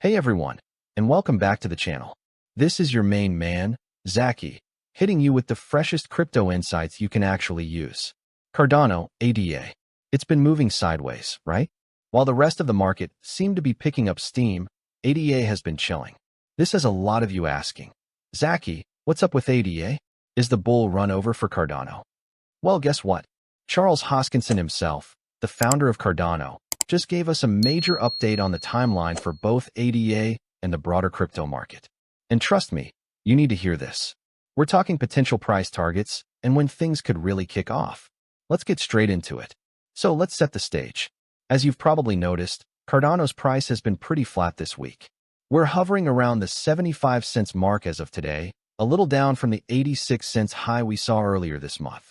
Hey everyone, and welcome back to the channel. This is your main man, Zacchy, hitting you with the freshest crypto insights you can actually use. Cardano, ADA. It's been moving sideways, right? While the rest of the market seemed to be picking up steam, ADA has been chilling. This has a lot of you asking, Zacchy, what's up with ADA? Is the bull run over for Cardano? Well, guess what? Charles Hoskinson himself, the founder of Cardano, just gave us a major update on the timeline for both ADA and the broader crypto market. And trust me, you need to hear this. We're talking potential price targets and when things could really kick off. Let's get straight into it. So let's set the stage. As you've probably noticed, Cardano's price has been pretty flat this week. We're hovering around the 75 cents mark as of today, a little down from the 86 cents high we saw earlier this month.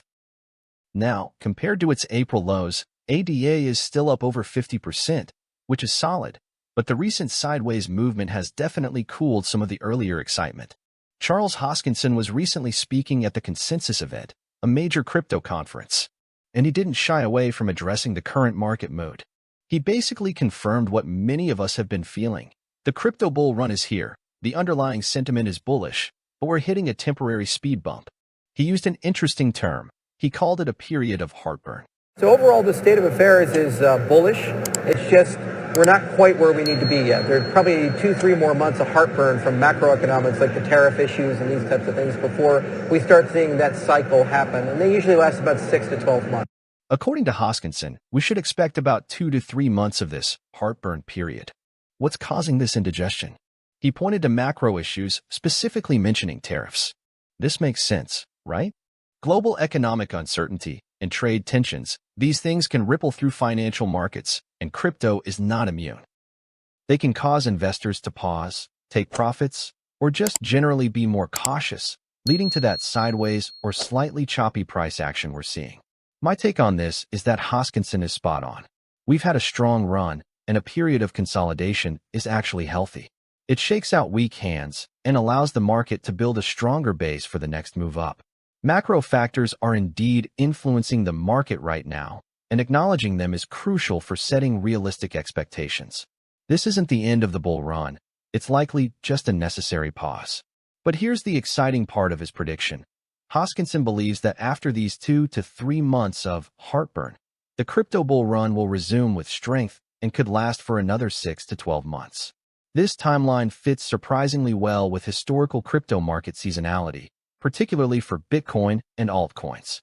Now, compared to its April lows, ADA is still up over 50%, which is solid, but the recent sideways movement has definitely cooled some of the earlier excitement. Charles Hoskinson was recently speaking at the Consensus event, a major crypto conference, and he didn't shy away from addressing the current market mood. He basically confirmed what many of us have been feeling. The crypto bull run is here, the underlying sentiment is bullish, but we're hitting a temporary speed bump. He used an interesting term. He called it a period of heartburn. So overall, the state of affairs is bullish. It's just we're not quite where we need to be yet. There's probably 2-3 more months of heartburn from macroeconomics like the tariff issues and these types of things before we start seeing that cycle happen. And they usually last about 6 to 12 months. According to Hoskinson, we should expect about 2 to 3 months of this heartburn period. What's causing this indigestion? He pointed to macro issues, specifically mentioning tariffs. This makes sense, right? Global economic uncertainty and trade tensions, these things can ripple through financial markets, and crypto is not immune. They can cause investors to pause, take profits, or just generally be more cautious, leading to that sideways or slightly choppy price action we're seeing. My take on this is that Hoskinson is spot on. We've had a strong run, and a period of consolidation is actually healthy. It shakes out weak hands and allows the market to build a stronger base for the next move up. Macro factors are indeed influencing the market right now, and acknowledging them is crucial for setting realistic expectations. This isn't the end of the bull run. It's likely just a necessary pause. But here's the exciting part of his prediction. Hoskinson believes that after these 2 to 3 months of heartburn, the crypto bull run will resume with strength and could last for another 6 to 12 months. This timeline fits surprisingly well with historical crypto market seasonality, particularly for Bitcoin and altcoins.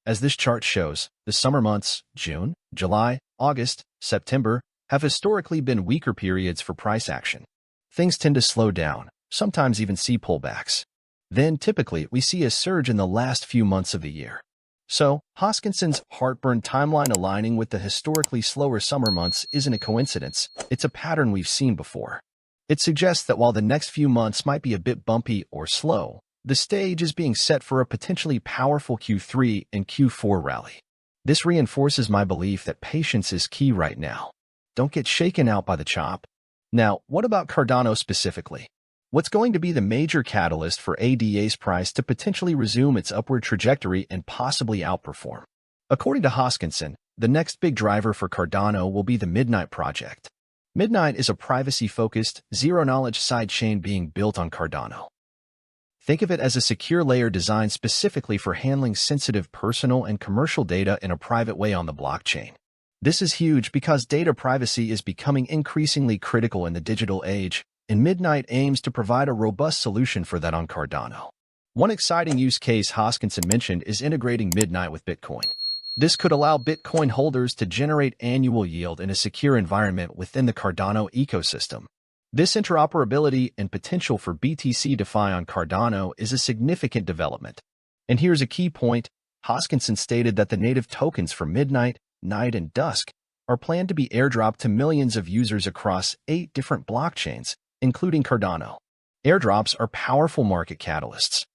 As this chart shows, the summer months, June, July, August, September, have historically been weaker periods for price action. Things tend to slow down, sometimes even see pullbacks. Then, typically, we see a surge in the last few months of the year. So, Hoskinson's heartburn timeline aligning with the historically slower summer months isn't a coincidence, it's a pattern we've seen before. It suggests that while the next few months might be a bit bumpy or slow, the stage is being set for a potentially powerful Q3 and Q4 rally. This reinforces my belief that patience is key right now. Don't get shaken out by the chop. Now, what about Cardano specifically? What's going to be the major catalyst for ADA's price to potentially resume its upward trajectory and possibly outperform? According to Hoskinson, the next big driver for Cardano will be the Midnight project. Midnight is a privacy-focused, zero-knowledge sidechain being built on Cardano. Think of it as a secure layer designed specifically for handling sensitive personal and commercial data in a private way on the blockchain. This is huge because data privacy is becoming increasingly critical in the digital age, and Midnight aims to provide a robust solution for that on Cardano. One exciting use case Hoskinson mentioned is integrating Midnight with Bitcoin. This could allow Bitcoin holders to generate annual yield in a secure environment within the Cardano ecosystem. This interoperability and potential for BTC DeFi on Cardano is a significant development. And here's a key point. Hoskinson stated that the native tokens for Midnight, Night, and Dusk are planned to be airdropped to millions of users across 8 different blockchains, including Cardano. Airdrops are powerful market catalysts.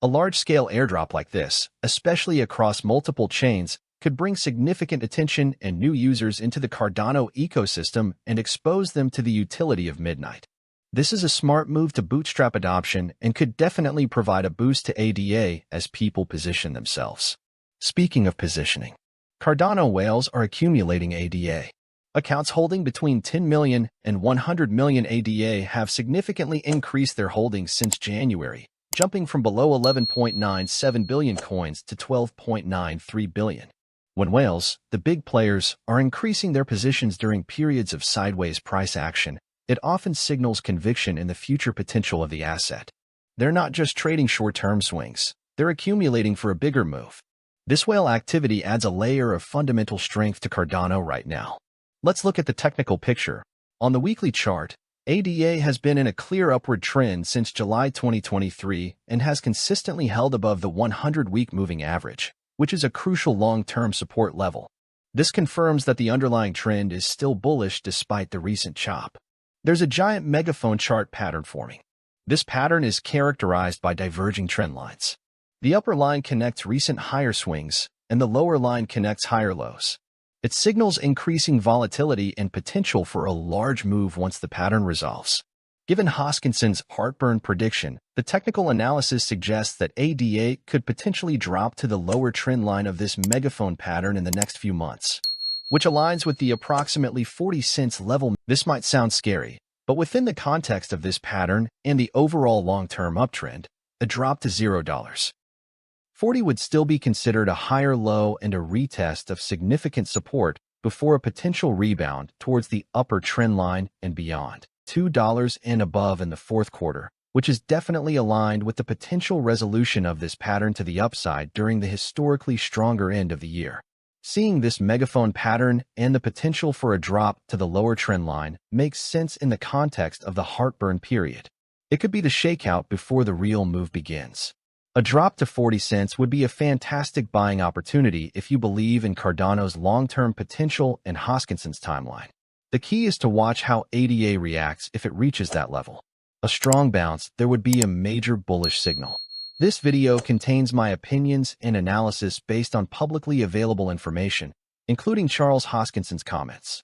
A large-scale airdrop like this, especially across multiple chains, could bring significant attention and new users into the Cardano ecosystem and expose them to the utility of Midnight. This is a smart move to bootstrap adoption and could definitely provide a boost to ADA as people position themselves. Speaking of positioning, Cardano whales are accumulating ADA. Accounts holding between 10 million and 100 million ADA have significantly increased their holdings since January, jumping from below 11.97 billion coins to 12.93 billion. When whales, the big players, are increasing their positions during periods of sideways price action, it often signals conviction in the future potential of the asset. They're not just trading short-term swings, they're accumulating for a bigger move. This whale activity adds a layer of fundamental strength to Cardano right now. Let's look at the technical picture. On the weekly chart, ADA has been in a clear upward trend since July 2023 and has consistently held above the 100-week moving average, which is a crucial long-term support level. This confirms that the underlying trend is still bullish despite the recent chop. There's a giant megaphone chart pattern forming. This pattern is characterized by diverging trend lines. The upper line connects recent higher swings, and the lower line connects higher lows. It signals increasing volatility and potential for a large move once the pattern resolves. Given Hoskinson's heartburn prediction, the technical analysis suggests that ADA could potentially drop to the lower trend line of this megaphone pattern in the next few months, which aligns with the approximately 40 cents level. This might sound scary, but within the context of this pattern and the overall long-term uptrend, a drop to $0.40 would still be considered a higher low and a retest of significant support before a potential rebound towards the upper trend line and beyond. $2 and above in the fourth quarter, which is definitely aligned with the potential resolution of this pattern to the upside during the historically stronger end of the year. Seeing this megaphone pattern and the potential for a drop to the lower trend line makes sense in the context of the heartburn period. It could be the shakeout before the real move begins. A drop to 40 cents would be a fantastic buying opportunity if you believe in Cardano's long-term potential and Hoskinson's timeline. The key is to watch how ADA reacts if it reaches that level. A strong bounce, there would be a major bullish signal. This video contains my opinions and analysis based on publicly available information, including Charles Hoskinson's comments.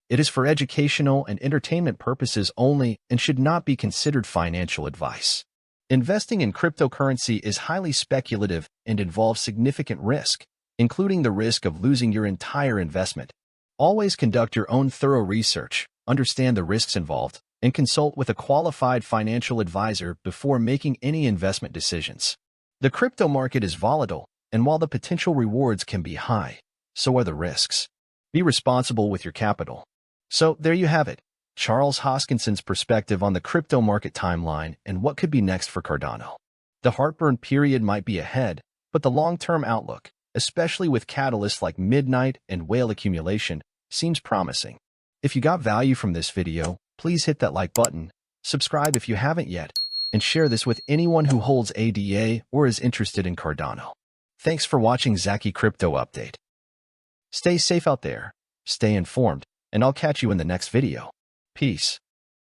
It is for educational and entertainment purposes only and should not be considered financial advice. Investing in cryptocurrency is highly speculative and involves significant risk, including the risk of losing your entire investment. Always conduct your own thorough research, understand the risks involved, and consult with a qualified financial advisor before making any investment decisions. The crypto market is volatile, and while the potential rewards can be high, so are the risks. Be responsible with your capital. So there you have it. Charles Hoskinson's perspective on the crypto market timeline and what could be next for Cardano. The heartburn period might be ahead, but the long-term outlook, especially with catalysts like midnight and whale accumulation, seems promising. If you got value from this video, please hit that like button, subscribe if you haven't yet, and share this with anyone who holds ADA or is interested in Cardano. Thanks for watching Zacchy Crypto Update. Stay safe out there, stay informed, and I'll catch you in the next video. Peace.